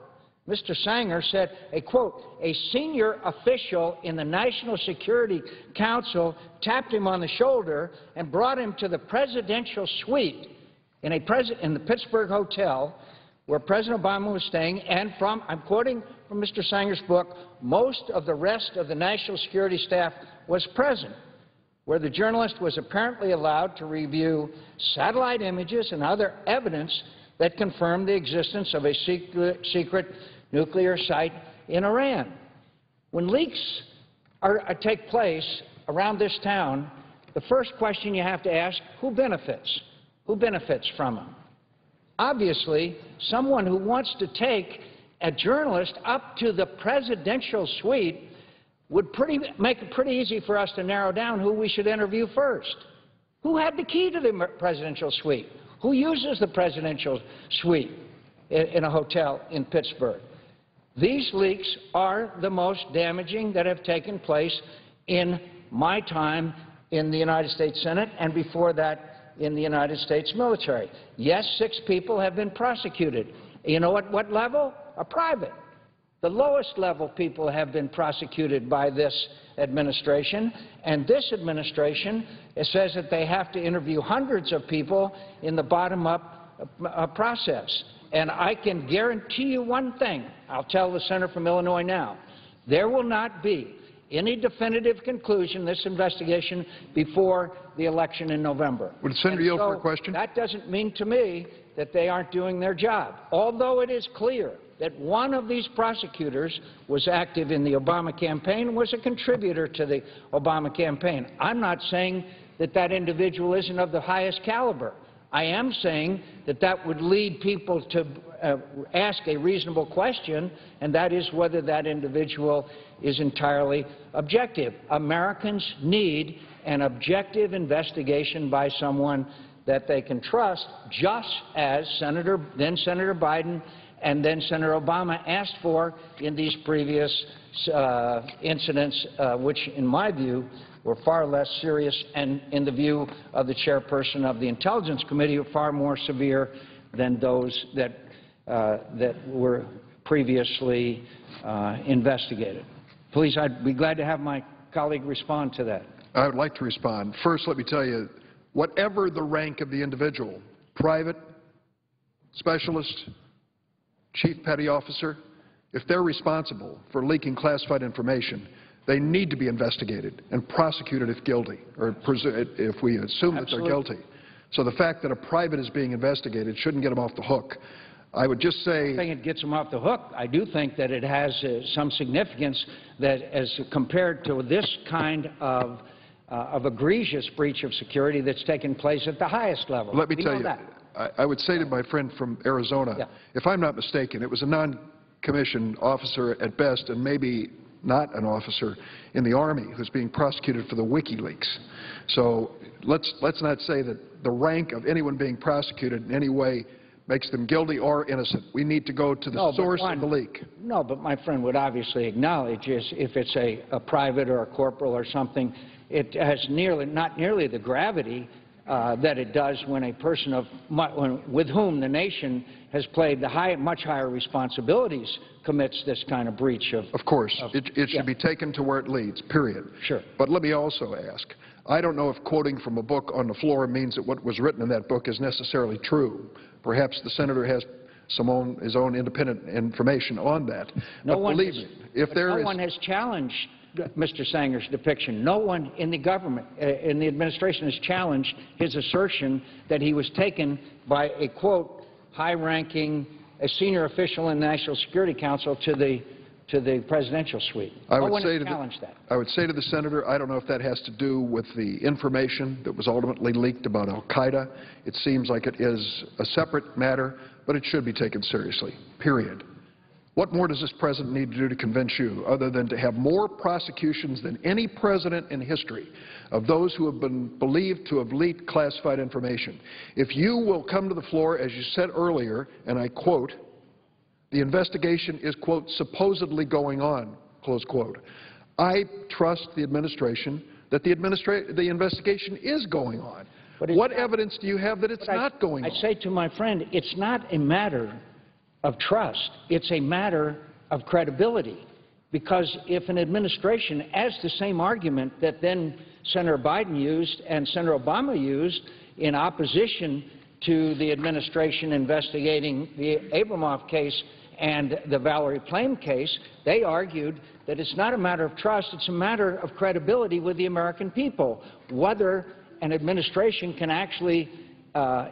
Mr. Sanger said, a senior official in the National Security Council tapped him on the shoulder and brought him to the presidential suite in the Pittsburgh hotel where President Obama was staying, and I'm quoting from Mr. Sanger's book, most of the rest of the national security staff was present, where the journalist was apparently allowed to review satellite images and other evidence that confirmed the existence of a secret nuclear site in Iran. When leaks take place around this town, the first question you have to ask, who benefits? Who benefits from them? Obviously, someone who wants to take a journalist up to the presidential suite would make it pretty easy for us to narrow down who we should interview first. Who had the key to the presidential suite? Who uses the presidential suite in a hotel in Pittsburgh? These leaks are the most damaging that have taken place in my time in the United States Senate and before that in the United States military. Yes, 6 people have been prosecuted. You know what level? A private. The lowest level people have been prosecuted by this administration, and this administration says that they have to interview hundreds of people in the bottom-up process. And I can guarantee you one thing. I'll tell the senator from Illinois now. There will not be any definitive conclusion in this investigation before the election in November. Would the senator yield for a question? That doesn't mean to me that they aren't doing their job. Although it is clear that one of these prosecutors was active in the Obama campaign, was a contributor to the Obama campaign. I'm not saying that that individual isn't of the highest caliber. I am saying that that would lead people to ask a reasonable question, and that is whether that individual is entirely objective. Americans need an objective investigation by someone that they can trust, just as then Senator Biden and then Senator Obama asked for in these previous incidents, which, in my view, were far less serious, and in the view of the chairperson of the Intelligence Committee, were far more severe than those that were previously investigated. Please, I'd be glad to have my colleague respond to that. I would like to respond. First, let me tell you, whatever the rank of the individual, private, specialist, chief petty officer, if they're responsible for leaking classified information, they need to be investigated and prosecuted if guilty, or if we assume that they're guilty. So the fact that a private is being investigated shouldn't get them off the hook. I would just say— I think it gets them off the hook. I do think that it has some significance that, as compared to this kind of egregious breach of security that's taken place at the highest level. Let me tell you, I would say to my friend from Arizona, if I'm not mistaken, it was a non-commissioned officer at best, and maybe not an officer in the Army, who's being prosecuted for the WikiLeaks. So let's not say that the rank of anyone being prosecuted in any way makes them guilty or innocent. We need to go to the source of the leak. No, but my friend would obviously acknowledge if it's a private or a corporal or something, it has not nearly the gravity that it does when a person with whom the nation has played the much higher responsibilities commits this kind of breach of— Of course. It should be taken to where it leads, period. Sure. But let me also ask, I don't know if quoting from a book on the floor means that what was written in that book is necessarily true. Perhaps the senator has his own independent information on that. No one has challenged Mr. Sanger's depiction. No one in the government, in the administration, has challenged his assertion that he was taken by a, quote, high-ranking, a senior official in the National Security Council to the presidential suite. No one has challenged that. I would say to the senator, I don't know if that has to do with the information that was ultimately leaked about al-Qaeda. It seems like it is a separate matter, but it should be taken seriously, period. What more does this president need to do to convince you, other than to have more prosecutions than any president in history of those who have been believed to have leaked classified information? If you will come to the floor, as you said earlier, and I quote, The investigation is, quote, supposedly going on, close quote. I trust the administration that the investigation is going on. What evidence do you have that it's not going on? I say to my friend, it's not a matter of trust. It's a matter of credibility. Because if an administration, as the same argument that then Senator Biden used and Senator Obama used in opposition to the administration investigating the Abramoff case and the Valerie Plame case, they argued that it's not a matter of trust, it's a matter of credibility with the American people, whether an administration can actually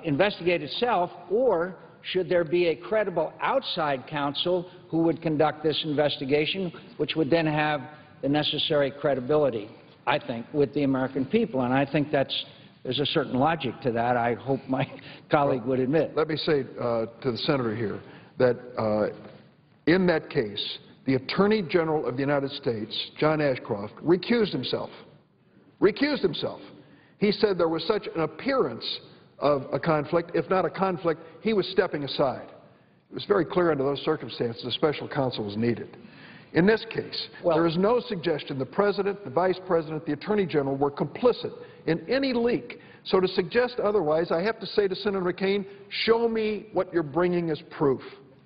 investigate itself, or should there be a credible outside counsel who would conduct this investigation, which would then have the necessary credibility, I think, with the American people. And I think there's a certain logic to that, I hope my colleague would admit. Let me say to the Senator here that in that case, the Attorney General of the United States, John Ashcroft, recused himself. Recused himself. He said there was such an appearance of a conflict, if not a conflict, he was stepping aside. It was very clear under those circumstances a special counsel was needed. In this case, there is no suggestion the President, the Vice President, the Attorney General were complicit in any leak. So to suggest otherwise, I have to say to Senator McCain, show me what you're bringing as proof.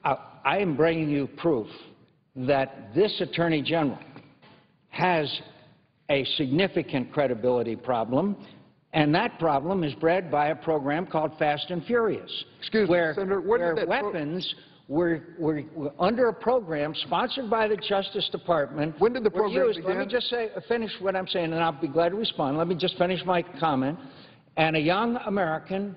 I am bringing you proof that this Attorney General has a significant credibility problem, and that problem is bred by a program called Fast and Furious. Excuse me, Senator, where weapons were under a program sponsored by the Justice Department. When did the program begin? Let me just finish what I'm saying, and I'll be glad to respond. Let me just finish my comment. And a young American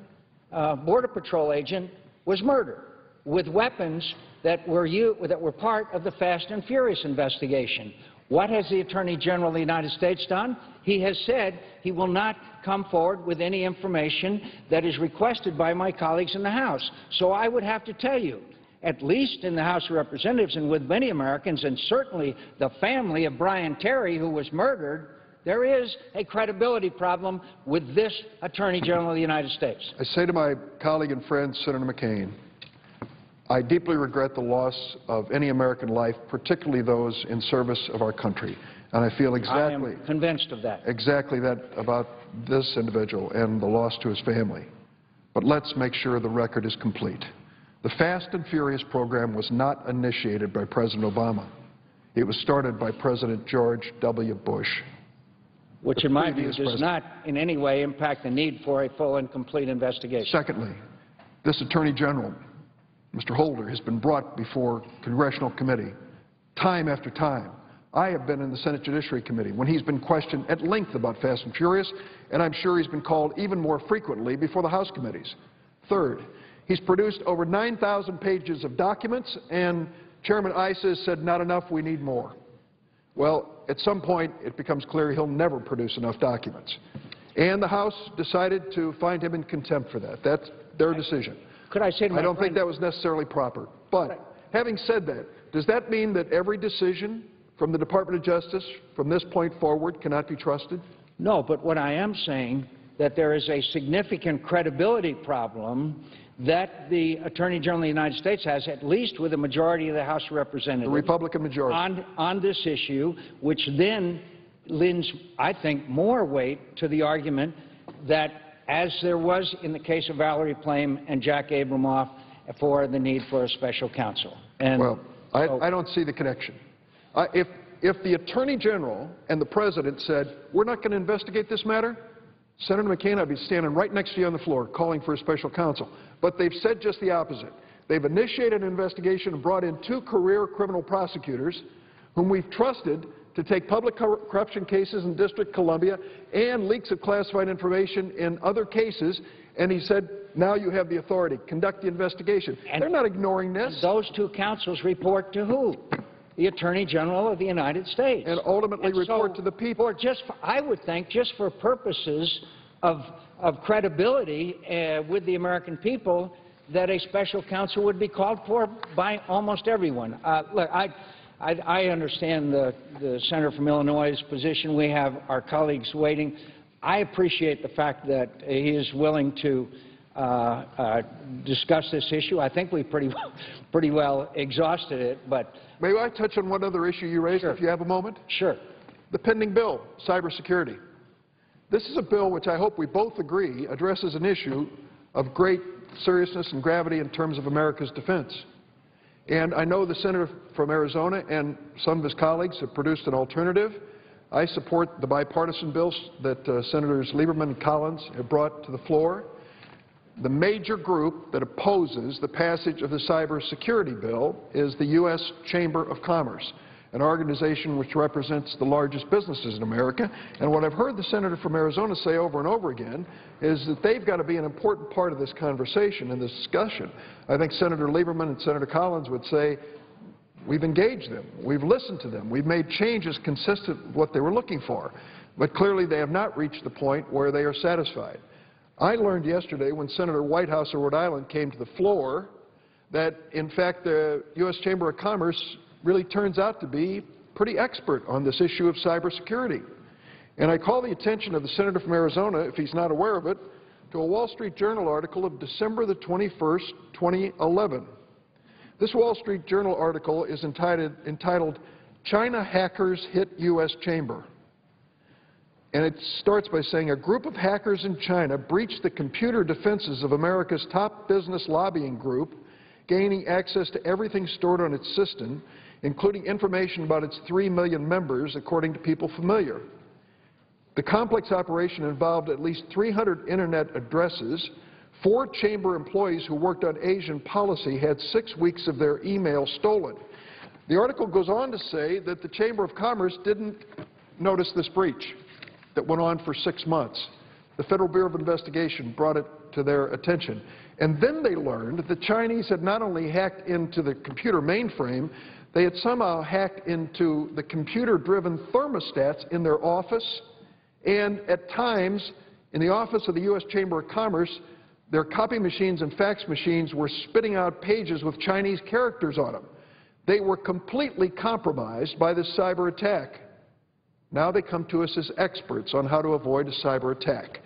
Border Patrol agent was murdered with weapons that were part of the Fast and Furious investigation. What has the Attorney General of the United States done? He has said he will not come forward with any information that is requested by my colleagues in the House. So I would have to tell you, at least in the House of Representatives and with many Americans, and certainly the family of Brian Terry, who was murdered, there is a credibility problem with this Attorney General of the United States. I say to my colleague and friend, Senator McCain, I deeply regret the loss of any American life, particularly those in service of our country. And I feel exactly... I am convinced of that. Exactly that about this individual and the loss to his family. But let's make sure the record is complete. The Fast and Furious program was not initiated by President Obama. It was started by President George W. Bush. Which, in my view, does not in any way impact the need for a full and complete investigation. Secondly, this Attorney General, Mr. Holder, has been brought before Congressional Committee time after time. I have been in the Senate Judiciary Committee when he's been questioned at length about Fast and Furious, and I'm sure he's been called even more frequently before the House committees. Third, he's produced over 9,000 pages of documents, and Chairman Issa has said, not enough, we need more. Well, at some point, it becomes clear he'll never produce enough documents. And the House decided to find him in contempt for that. That's their decision. Could I say to my I don't friend, think that was necessarily proper. But having said that, does that mean that every decision from the Department of Justice from this point forward cannot be trusted? No, but what I am saying that there is a significant credibility problem that the Attorney General of the United States has, at least with a majority of the House of Representatives. The Republican majority. On this issue, which then lends, I think, more weight to the argument that, as there was in the case of Valerie Plame and Jack Abramoff, for the need for a special counsel. And well, I don't see the connection. If the Attorney General and the President said, we're not going to investigate this matter, Senator McCain, I'd be standing right next to you on the floor calling for a special counsel. But they've said just the opposite. They've initiated an investigation and brought in 2 career criminal prosecutors whom we've trusted to take public corruption cases in District of Columbia and leaks of classified information in other cases. And he said, now you have the authority. Conduct the investigation. And they're not ignoring this. And those 2 counsels report to who? The Attorney General of the United States. And ultimately report to the people. I would think just for purposes of credibility with the American people, that a special counsel would be called for by almost everyone. Look, I understand the Senator from Illinois' position. We have our colleagues waiting. I appreciate the fact that he is willing to discuss this issue. I think we pretty well exhausted it, but... May I touch on one other issue you raised, Sure. if you have a moment? Sure. The pending bill, cybersecurity. This is a bill which I hope we both agree addresses an issue of great seriousness and gravity in terms of America's defense. And I know the senator from Arizona and some of his colleagues have produced an alternative. I support the bipartisan bills that Senators Lieberman and Collins have brought to the floor. The major group that opposes the passage of the cybersecurity bill is the U.S. Chamber of Commerce, an organization which represents the largest businesses in America. And what I've heard the senator from Arizona say over and over again is that they've got to be an important part of this conversation and this discussion. I think Senator Lieberman and Senator Collins would say, we've engaged them, we've listened to them, we've made changes consistent with what they were looking for. But clearly they have not reached the point where they are satisfied. I learned yesterday when Senator Whitehouse of Rhode Island came to the floor that, in fact, the U.S. Chamber of Commerce really turns out to be pretty expert on this issue of cybersecurity. And I call the attention of the senator from Arizona, if he's not aware of it, to a Wall Street Journal article of December the 21st, 2011. This Wall Street Journal article is entitled China Hackers Hit U.S. Chamber. And it starts by saying a group of hackers in China breached the computer defenses of America's top business lobbying group, gaining access to everything stored on its system, including information about its 3 million members, according to people familiar. The complex operation involved at least 300 Internet addresses. 4 chamber employees who worked on Asian policy had 6 weeks of their email stolen. The article goes on to say that the Chamber of Commerce didn't notice this breach that went on for 6 months. The Federal Bureau of Investigation brought it to their attention. And then they learned that the Chinese had not only hacked into the computer mainframe, they had somehow hacked into the computer-driven thermostats in their office, and at times, in the office of the U.S. Chamber of Commerce, their copy machines and fax machines were spitting out pages with Chinese characters on them. They were completely compromised by this cyber attack. Now they come to us as experts on how to avoid a cyber attack.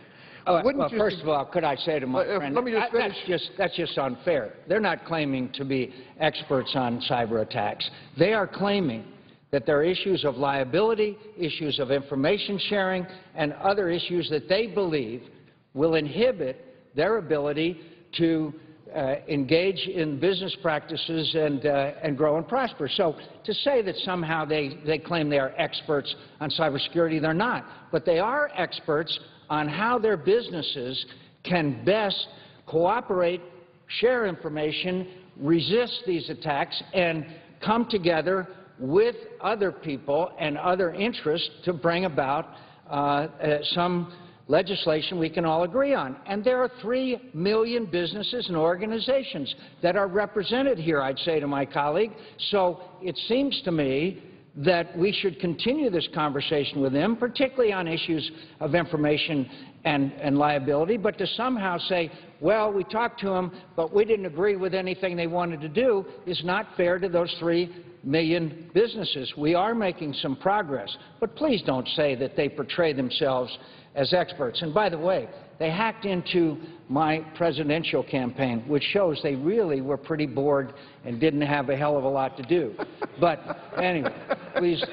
Well, first of all, could I say to my friend, let me just finish. That's just unfair. They're not claiming to be experts on cyber attacks. They are claiming that there are issues of liability, issues of information sharing, and other issues that they believe will inhibit their ability to engage in business practices and grow and prosper. So to say that somehow they claim they are experts on cybersecurity, they're not. But they are experts on how their businesses can best cooperate, share information, resist these attacks, and come together with other people and other interests to bring about some legislation we can all agree on. And there are 3 million businesses and organizations that are represented here, I'd say to my colleague. So it seems to me that we should continue this conversation with them, particularly on issues of information and liability, but to somehow say, well, we talked to them, but we didn't agree with anything they wanted to do, is not fair to those 3 million businesses. We are making some progress, but please don't say that they portray themselves as experts. And by the way, they hacked into my presidential campaign, which shows they really were pretty bored and didn't have a hell of a lot to do. But anyway, please,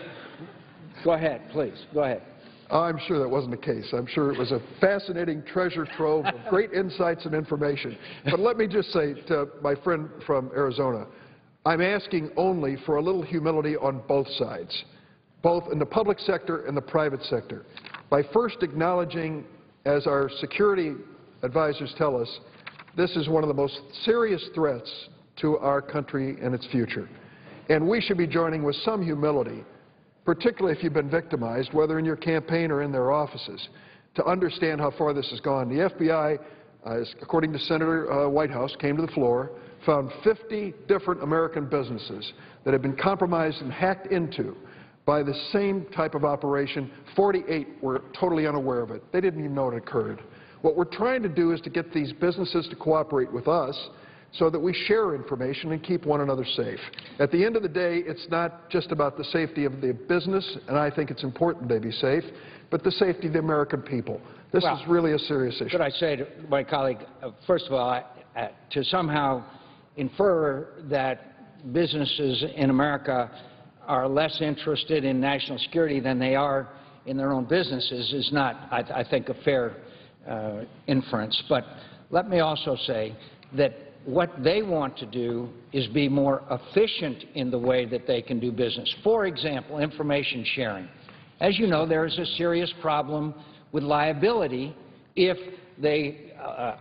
go ahead, please, go ahead. I'm sure that wasn't the case. I'm sure it was a fascinating treasure trove of great insights and information. But let me just say to my friend from Arizona, I'm asking only for a little humility on both sides, both in the public sector and the private sector, by first acknowledging, as our security advisors tell us, this is one of the most serious threats to our country and its future. And we should be joining with some humility, particularly if you've been victimized, whether in your campaign or in their offices, to understand how far this has gone. The FBI, according to Senator Whitehouse, came to the floor, found 50 different American businesses that had been compromised and hacked into by the same type of operation. 48 were totally unaware of it. They didn't even know it occurred. What we're trying to do is to get these businesses to cooperate with us so that we share information and keep one another safe. At the end of the day, it's not just about the safety of the business, and I think it's important they be safe, but the safety of the American people. This is really a serious issue. Could I say to my colleague, first of all, to somehow infer that businesses in America are less interested in national security than they are in their own businesses is not, I think, a fair inference. But let me also say that what they want to do is be more efficient in the way that they can do business. For example, information sharing. As you know, there is a serious problem with liability if they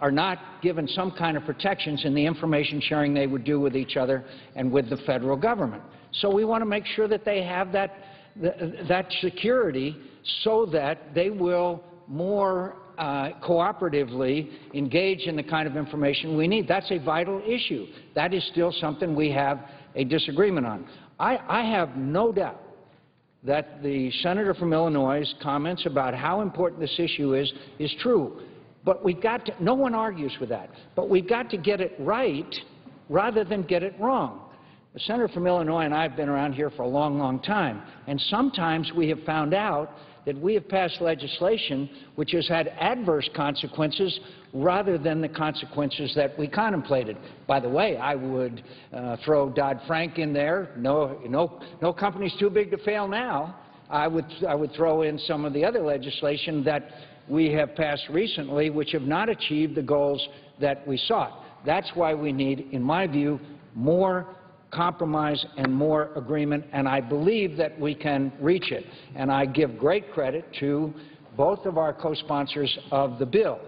are not given some kind of protections in the information sharing they would do with each other and with the federal government. So we want to make sure that they have that security so that they will more cooperatively engage in the kind of information we need. That's a vital issue. That is still something we have a disagreement on. I have no doubt that the senator from Illinois' comments about how important this issue is true. But we've got to, no one argues with that, but we've got to get it right rather than get it wrong. The senator from Illinois and I have been around here for a long, long time, and sometimes we have found out that we have passed legislation which has had adverse consequences rather than the consequences that we contemplated. By the way, I would throw Dodd-Frank in there. No company's too big to fail now. I would throw in some of the other legislation that we have passed recently which have not achieved the goals that we sought. That's why we need, in my view, more compromise and more agreement, and I believe that we can reach it. And I give great credit to both of our co-sponsors of the bill.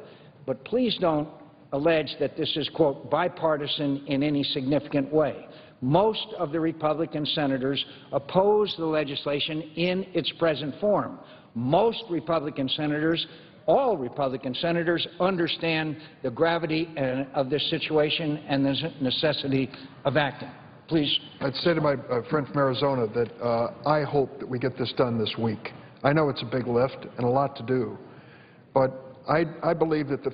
But please don't allege that this is, quote, bipartisan in any significant way. Most of the Republican senators oppose the legislation in its present form. Most Republican senators, all Republican senators, understand the gravity of this situation and the necessity of acting. Please. I'd say to my friend from Arizona that I hope that we get this done this week. I know it's a big lift and a lot to do, but I believe that the